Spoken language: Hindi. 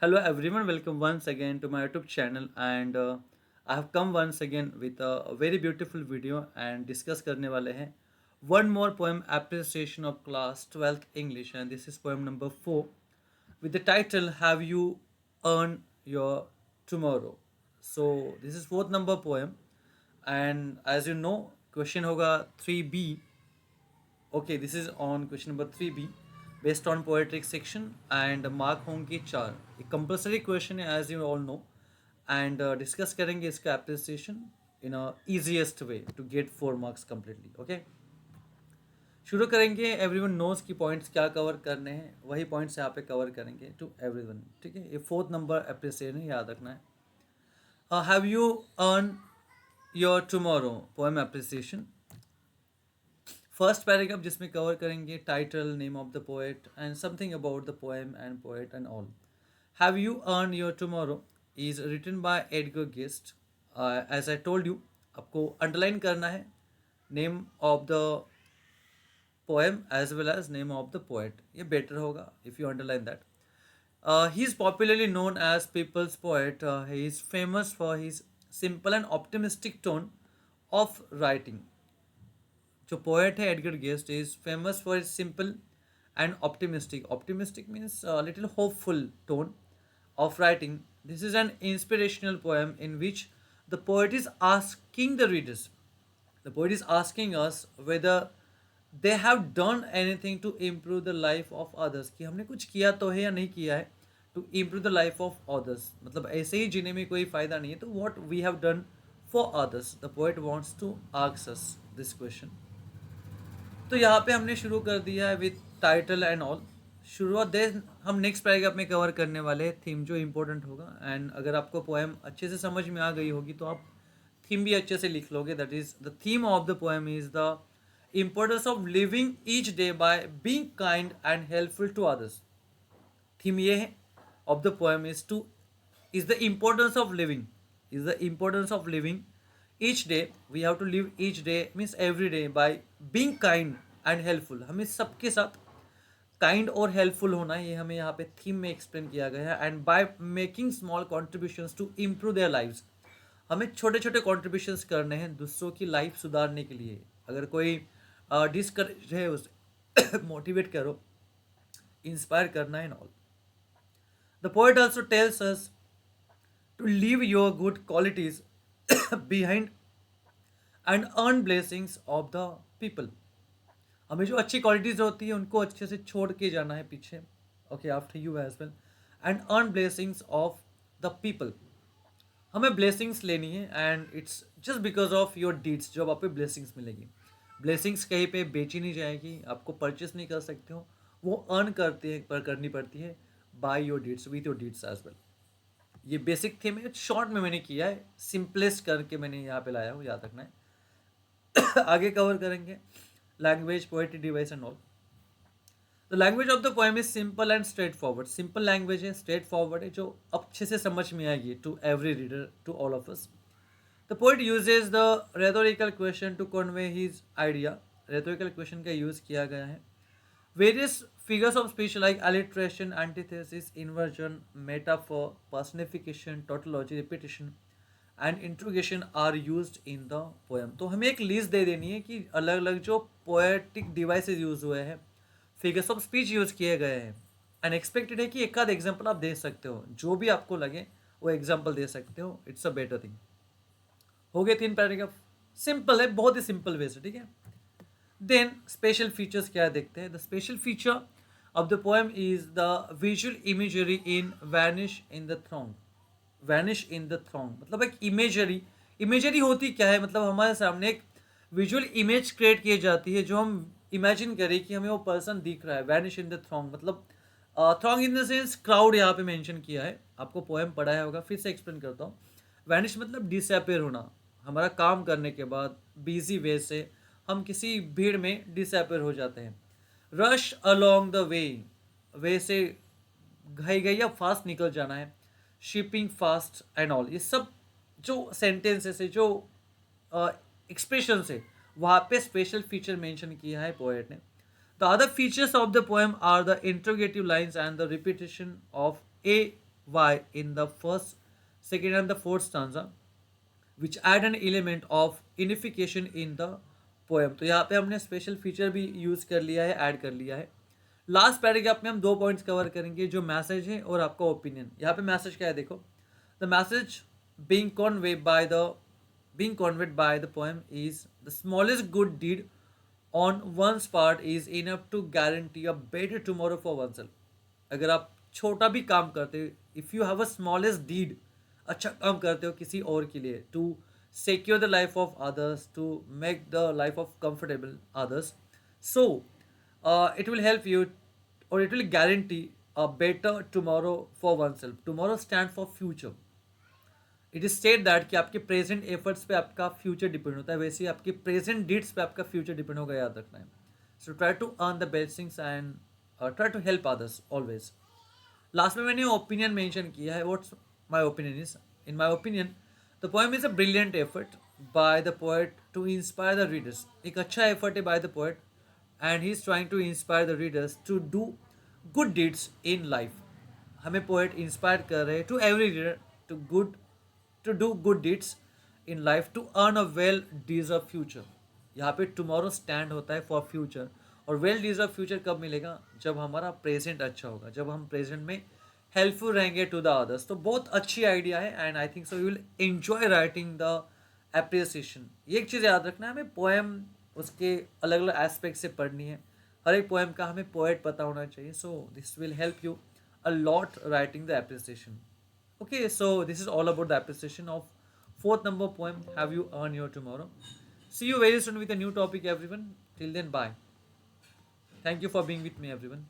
Hello everyone, welcome once again to my YouTube channel and I have come once again with a very beautiful video and discuss करने वाले हैं one more poem appreciation of class 12th English and this is poem number 4 with the title Have You Earned Your Tomorrow. So this is fourth number poem and as you know question होगा 3B. Okay, this is on question number 3B based on poetic section and mark होंगे 4. एक कंपलसरी क्वेश्चन है as you all know and discuss करेंगे इसका appreciation in a easiest way to get 4 marks completely. Okay, शुरू करेंगे. एवरीवन नोज की पॉइंट्स क्या कवर करने हैं, वही पॉइंट्स यहाँ पे कवर करेंगे टू एवरीवन. ठीक है, ये फोर्थ नंबर एप्रिसिएशन याद रखना है. Have you earn your tomorrow poem appreciation. First paragraph जिसमें कवर करेंगे title, name of the poet and something about the poem and poet and all. Have you earn your tomorrow is written by Edgar Guest. As I told you, आपको अंडरलाइन करना है name of the poem as well as name of the poet. ये बेटर होगा if you underline that. He is popularly known as people's poet. He is famous for his simple and optimistic tone of writing. जो पोएट है Edgar Guest is famous for is simple and optimistic. Optimistic means little hopeful tone of writing. This is an inspirational poem in which the poet is asking the readers. The poet is asking us whether they have done anything to improve the life of others. कि हमने कुछ किया तो है या नहीं किया है to improve the life of others. मतलब ऐसे ही जीने में कोई फ़ायदा नहीं है, तो what we have done for others. The poet wants to ask us this question. तो यहाँ पे हमने शुरू कर दिया है विथ टाइटल एंड ऑल. शुरुआत दे हम नेक्स्ट पैराग्राफ में कवर करने वाले हैं थीम जो इम्पोर्टेंट होगा. एंड अगर आपको पोएम अच्छे से समझ में आ गई होगी तो आप थीम भी अच्छे से लिख लोगे. That is the theme of the poem is the importance of living each day by being kind and helpful to others. Theme ये है of the poem is the importance of living, is the importance of living each day. We have to live each day means every day by being kind and helpful. हमें सबके साथ काइंड और हेल्पफुल होना है, ये हमें यहाँ पे थीम में एक्सप्लेन किया गया है. And by making small contributions to improve their lives. हमें छोटे छोटे कॉन्ट्रीब्यूशंस करने हैं दूसरों की लाइफ सुधारने के लिए. अगर कोई डिस्करेज है उसे मोटिवेट करो, इंस्पायर करना है all. The poet also tells us to leave your good qualities behind and earn blessings of the people. हमें जो अच्छी क्वालिटीज़ होती है उनको अच्छे से छोड़ के जाना है पीछे. Okay, after you as well. And earn blessings of the people. हमें ब्लेसिंग्स लेनी है and it's just because of your deeds. जो आप पे ब्लेसिंग्स मिलेगी, ब्लेसिंग्स कहीं पे बेची नहीं जाएगी, आपको परचेस नहीं कर सकते हो, वो अर्न करते हैं पर करनी पड़ती है by your deeds, with your deeds as well. ये बेसिक थीम है, शॉर्ट में मैंने किया है, सिंपलेस्ट करके मैंने यहाँ पे लाया हूँ, याद रखना है. आगे कवर करेंगे language, poetry device and all. The language of the poem is simple and straightforward. Simple language है, स्ट्रेट फॉरवर्ड है, जो अच्छे से समझ में आएगी to every reader, to all of us. The poet uses the rhetorical question to convey his idea. Rhetorical question का यूज़ किया गया है. Various figures of speech like alliteration, antithesis, inversion, metaphor, personification, tautology, repetition and interrogation are used in the poem. तो हमें एक लिस्ट दे देनी है कि अलग अलग जो पोएटिक डिवाइसेस यूज हुए हैं, फिगर्स ऑफ स्पीच यूज किए गए हैं. एंड एक्सपेक्टेड है कि एक आध एग्जाम्पल आप दे सकते हो, जो भी आपको लगे वो एग्जाम्पल दे सकते हो. It's a better thing. हो गए 3 पैराग्राफ. सिंपल है, बहुत ही सिंपल वे से. ठीक है, देन स्पेशल फीचर्स क्या देखते हैं. The special feature of the poem is the visual imagery in vanish in the throng. Vanish in the throng मतलब एक इमेजरी. इमेजरी होती क्या है, मतलब हमारे सामने एक विजुअल इमेज क्रिएट की जाती है जो हम इमेजिन करें कि हमें वो पर्सन दिख रहा है. वैनिश इन द थ्रॉन्ग मतलब throng in the sense crowd यहाँ पे मेंशन किया है. आपको पोएम पढ़ाया होगा, फिर से एक्सप्लेन करता हूँ. वैनिश मतलब डिसअपेयर होना. हमारा काम करने के बाद बिजी वे से हम किसी भीड़ में डिसअपेयर हो जाते हैं. रश अलोंग द वे, वे से घाई गई या फास्ट निकल जाना है. शिपिंग फास्ट एंड ऑल, ये सब जो सेंटेंसेस है, जो एक्सप्रेशन है, वहाँ पे स्पेशल फीचर मेंशन किया है पोएट ने. The other features of the poem are the interrogative lines and the repetition of a why in the first, second and the fourth stanza, which add an element of unification in the poem. तो यहाँ पे हमने स्पेशल फीचर भी यूज कर लिया है, ऐड कर लिया है. लास्ट पैराग्राफ में हम दो पॉइंट्स कवर करेंगे, जो मैसेज है और आपका ओपिनियन. यहाँ पे मैसेज क्या है देखो. The message being conveyed by the being conveyed by the poem is the smallest good deed on one's part is enough to guarantee a better tomorrow for oneself. अगर आप छोटा भी काम करते हो, if you have a smallest deed, अच्छा काम करते हो किसी और के लिए, to secure the life of others, to make the life of comfortable others, so it will help you, or it will guarantee a better tomorrow for oneself. Tomorrow stand for future. It is state that कि आपके प्रेजेंट एफर्ट्स पे आपका फ्यूचर डिपेंड होता है, वैसे ही आपके प्रेजेंट डीड्स पे आपका फ्यूचर डिपेंड होगा, याद रखना है. So try to earn the blessings and try to help others always. Last में मैंने ओपिनियन मेंशन किया है. What's my opinion is, in my opinion the poem is a brilliant effort by the poet to inspire the readers. एक अच्छा एफर्ट है by the poet, and he is trying to inspire the readers to do good deeds in life. हमें पोएट इंस्पायर कर रहे हैं, to every reader, to good to do good deeds in life, to earn a well deserve future. यहाँ पे टुमारो स्टैंड होता है फॉर फ्यूचर. और वेल डिजर्व फ्यूचर कब मिलेगा, जब हमारा प्रेजेंट अच्छा होगा, जब हम प्रेजेंट में हेल्पफुल रहेंगे टू द अदर्स. तो बहुत अच्छी आइडिया है, and I think so you will enjoy writing the appreciation. ये एक चीज़ याद रखना है, हमें पोएम उसके अलग अलग एस्पेक्ट से पढ़नी है. हर एक पोएम का हमें पोएट पता होना चाहिए. So this will help you a lot writing the appreciation. Okay, so this is all about the appreciation of fourth number poem, Have You Earned Your Tomorrow. See you very soon with a new topic, everyone. Till then, bye. Thank you for being with me, everyone.